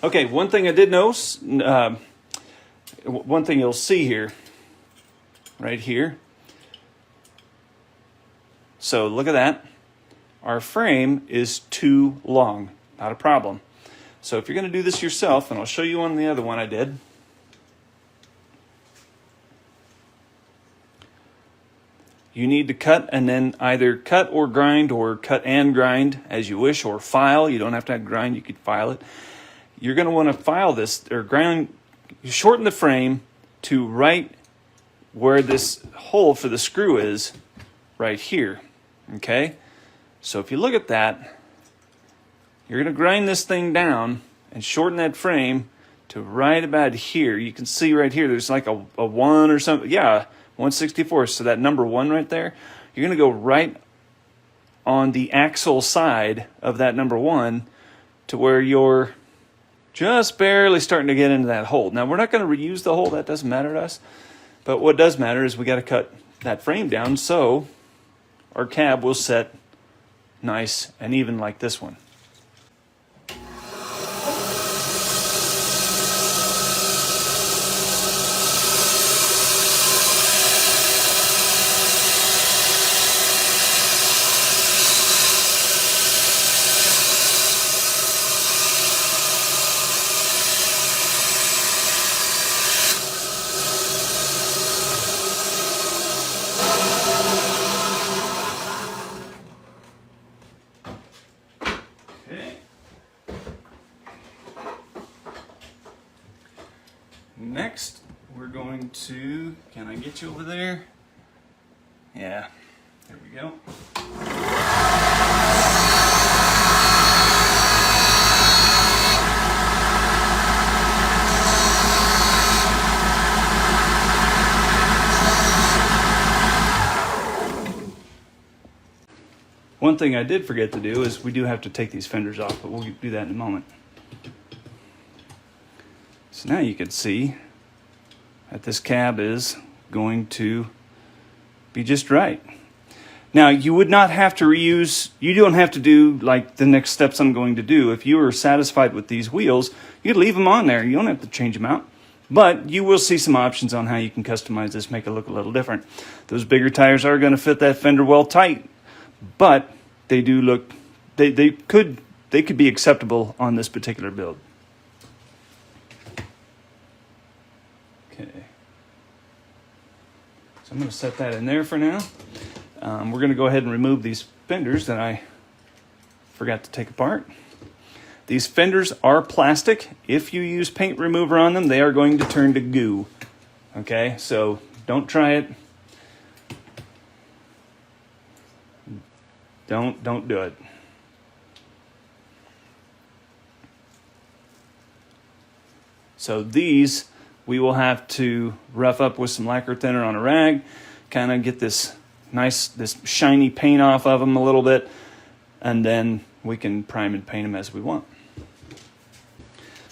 Okay, one thing I did notice, one thing you'll see here, right here. So look at that. Our frame is too long, not a problem. So if you're going to do this yourself, and I'll show you on the other one I did. You need to cut and then either cut or cut and grind as you wish, or file. You don't have to grind, you could file it. You're going to want to file this or grind, shorten the frame to right where this hole for the screw is, right here. Okay? So if you look at that, you're going to grind this thing down and shorten that frame to right about here. You can see right here, there's like a 1 or something. Yeah, 1/64. So that number 1 right there, you're going to go right on the axle side of that number 1 to where you're just barely starting to get into that hole. Now, we're not going to reuse the hole. That doesn't matter to us. But what does matter is we got to cut that frame down so our cab will set nice and even like this one. Next, we're going to, can I get you over there? Yeah, there we go. One thing I did forget to do is we do have to take these fenders off, but we'll do that in a moment. So now you can see that this cab is going to be just right. Now, you would not have to reuse, you don't have to do like the next steps I'm going to do. If you are satisfied with these wheels, you could leave them on there. You don't have to change them out. But you will see some options on how you can customize this, make it look a little different. Those bigger tires are going to fit that fender well tight, but they do look, they could be acceptable on this particular build. Okay, so I'm going to set that in there for now. We're going to go ahead and remove these fenders that I forgot to take apart. These fenders are plastic. If you use paint remover on them, they are going to turn to goo. Okay, so don't try it. Don't do it. So these we will have to rough up with some lacquer thinner on a rag, kind of get this shiny paint off of them a little bit, and then we can prime and paint them as we want.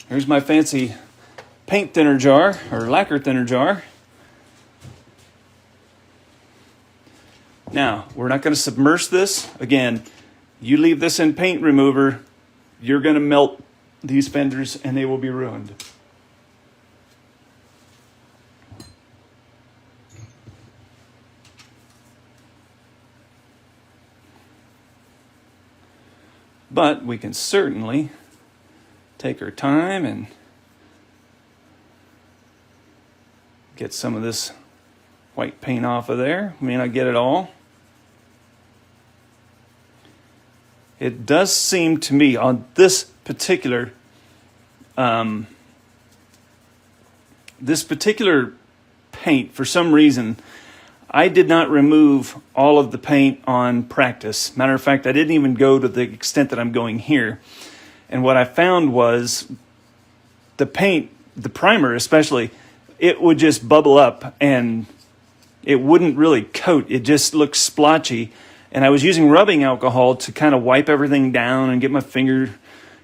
Here's my fancy paint thinner jar, or lacquer thinner jar. Now, we're not going to submerge this. Again, you leave this in paint remover, you're going to melt these fenders and they will be ruined. But we can certainly take our time and get some of this white paint off of there. We may not get it all. It does seem to me on this particular paint, for some reason, I did not remove all of the paint on practice. Matter of fact, I didn't even go to the extent that I'm going here. And what I found was the paint, the primer especially, it would just bubble up and it wouldn't really coat. It just looked splotchy. And I was using rubbing alcohol to kind of wipe everything down and get my finger,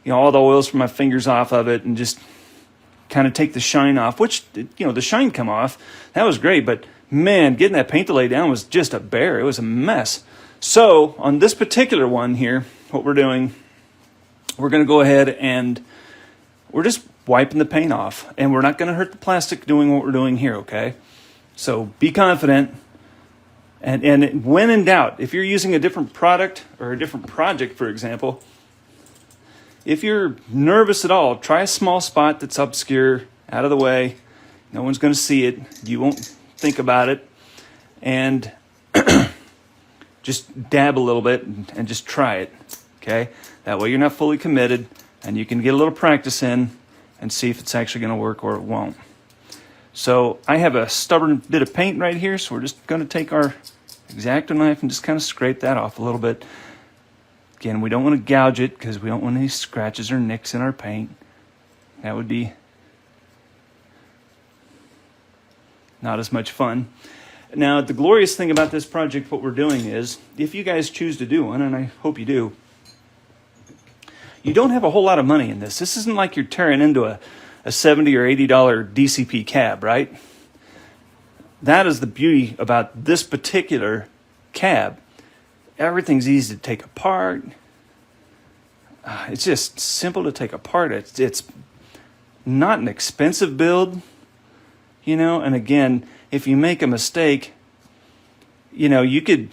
all the oils from my fingers off of it and just kind of take the shine off, which, the shine come off. That was great, but man, getting that paint to lay down was just a bear. It was a mess. So on this particular one here, what we're doing, we're going to go ahead and we're just wiping the paint off, and we're not going to hurt the plastic doing what we're doing here, okay? So be confident, and when in doubt, if you're using a different product or a different project, for example, if you're nervous at all, try a small spot that's obscure, out of the way. No one's going to see it. You won't think about it. And just dab a little bit and just try it, okay? That way you're not fully committed, and you can get a little practice in and see if it's actually going to work or it won't. So I have a stubborn bit of paint right here, so we're just going to take our X-Acto knife and just kind of scrape that off a little bit. Again, we don't want to gouge it because we don't want any scratches or nicks in our paint. That would be not as much fun. Now, the glorious thing about this project, what we're doing is, if you guys choose to do one, and I hope you do, you don't have a whole lot of money in this. This isn't like you're tearing into a $70 or $80 DCP cab, right? That is the beauty about this particular cab. Everything's easy to take apart. It's just simple to take apart. It's not an expensive build, you know. And again, if you make a mistake, you know, you could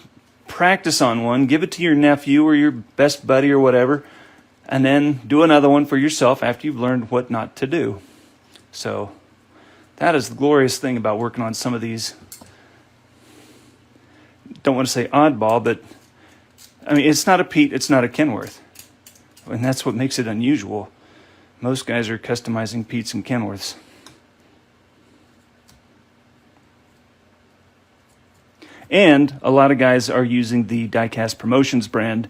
practice on one, give it to your nephew or your best buddy or whatever, and then do another one for yourself after you've learned what not to do. So that is the glorious thing about working on some of these, don't want to say oddball, but I mean, it's not a Pete, it's not a Kenworth. And that's what makes it unusual. Most guys are customizing Petes and Kenworths. And a lot of guys are using the Diecast Promotions brand,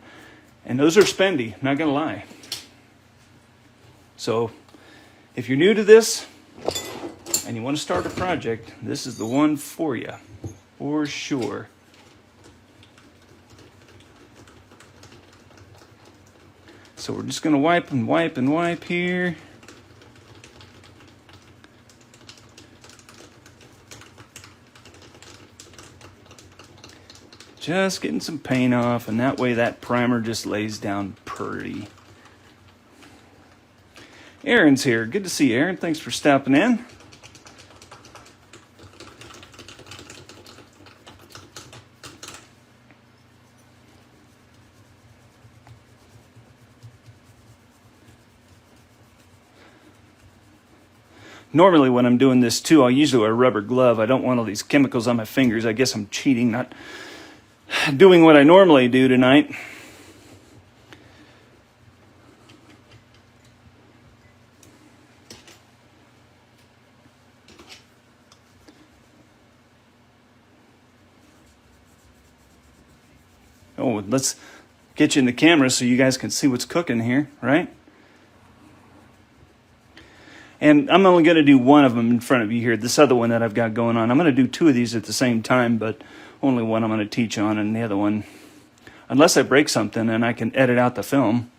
and those are spendy, not gonna lie. So if you're new to this and you want to start a project, this is the one for you, for sure. So we're just gonna wipe and wipe and wipe here. Just getting some paint off, and that way that primer just lays down pretty. Aaron's here. Good to see you, Aaron. Thanks for stopping in. Normally when I'm doing this too, I'll usually wear a rubber glove. I don't want all these chemicals on my fingers. I guess I'm cheating, not doing what I normally do tonight. Oh, let's get you in the camera so you guys can see what's cooking here, right? And I'm only going to do one of them in front of you here, this other one that I've got going on. I'm going to do two of these at the same time, but only one I'm going to teach on, and the other one, unless I break something and I can edit out the film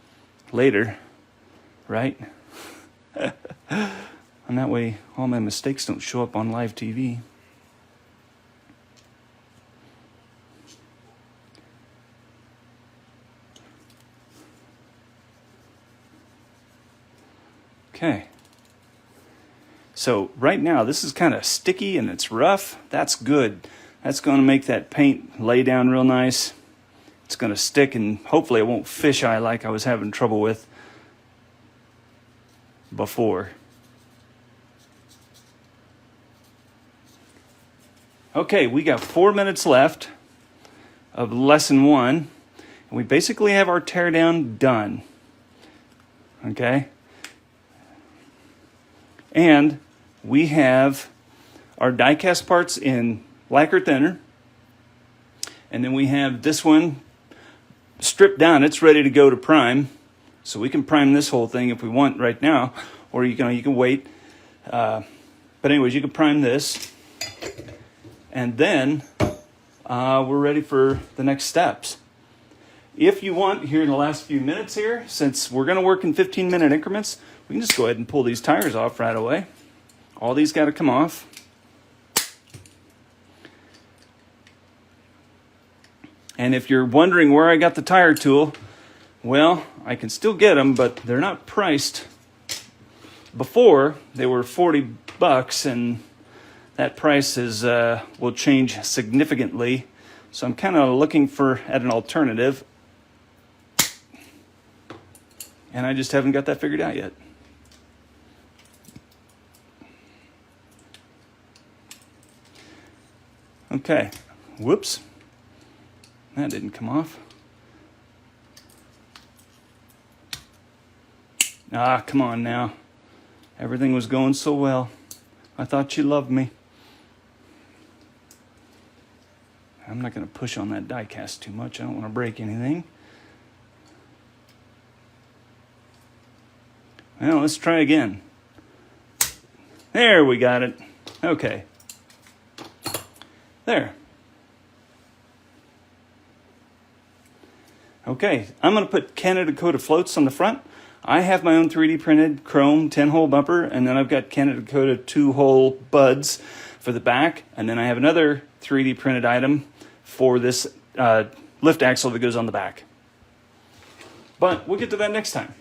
later, right? And that way all my mistakes don't show up on live TV. Okay. So right now, this is kind of sticky and it's rough. That's good. That's going to make that paint lay down real nice. It's going to stick, and hopefully it won't fisheye like I was having trouble with before. Okay, we got 4 minutes left of lesson 1, and we basically have our teardown done. Okay? And we have our die-cast parts in lacquer thinner, and then we have this one stripped down. It's ready to go to prime, so we can prime this whole thing if we want right now, or you can wait. But anyways, you can prime this, and then we're ready for the next steps. If you want, here in the last few minutes here, since we're going to work in 15-minute increments, we can just go ahead and pull these tires off right away. All these got to come off. And if you're wondering where I got the tire tool, well, I can still get them, but they're not priced Before, they were 40 bucks, and that price is will change significantly. So I'm kind of looking at an alternative, and I just haven't got that figured out yet. Okay, whoops, that didn't come off. Ah, come on now. Everything was going so well. I thought you loved me. I'm not going to push on that die cast too much. I don't want to break anything. Well, let's try again. There, we got it. Okay. There. Okay, I'm going to put Canada coated floats on the front. I have my own 3D printed chrome 10-hole bumper, and then I've got Canada coated 2-hole buds for the back, and then I have another 3D printed item for this lift axle that goes on the back. But we'll get to that next time.